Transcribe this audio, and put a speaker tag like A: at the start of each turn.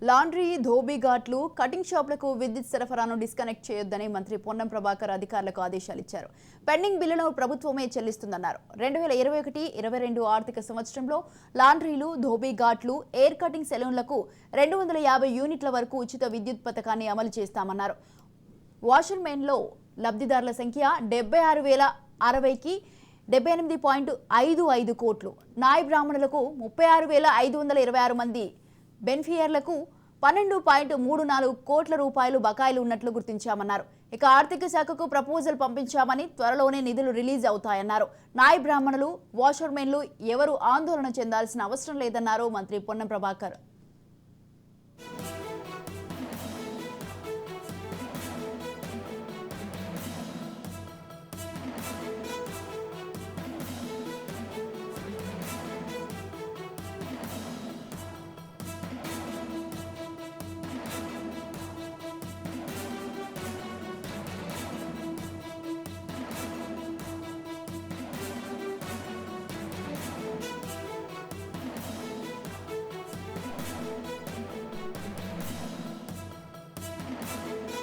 A: Laundry, dhobi ఘాట్లు, cutting షాపులకు విద్యుత్ సరఫరాను డిస్కనెక్ట్ చేయొద్దని మంత్రి పొన్నం ప్రభాకర్ అధికారులకు ఆదేశాలు ఇచ్చారు. పెండింగ్ బిల్లును ప్రభుత్వమే చెల్లిస్తుందన్నారు. 2021-22 ఆర్థిక సంవత్సరంలో లాండ్రీలు, ధోబీ ఘాట్లు, ఎయిర్ కటింగ్ సెలూన్లకు 250 యూనిట్ల వరకు ఉచిత విద్యుత్ పథకాన్ని అమలు చేస్తామన్నారు. వాషర్మెన్లో లబ్ధిదారుల సంఖ్య 76,060కి 78.55 కోట్లు, నాయ బ్రాహ్మణులకు 36,526 మంది, బెనిఫియర్లకు 12.34 కోట్ల రూపాయలు బకాయిలు ఉన్నట్లు గుర్తించామన్నారు. ఇక ఆర్థిక శాఖకు ప్రపోజల్ పంపించామని, త్వరలోనే నిధులు రిలీజ్ అవుతాయన్నారు. నాయ బ్రాహ్మణులు, వాషర్మెన్లు ఎవరు ఆందోళన చెందాల్సిన అవసరం లేదన్నారు మంత్రి పొన్నం ప్రభాకర్.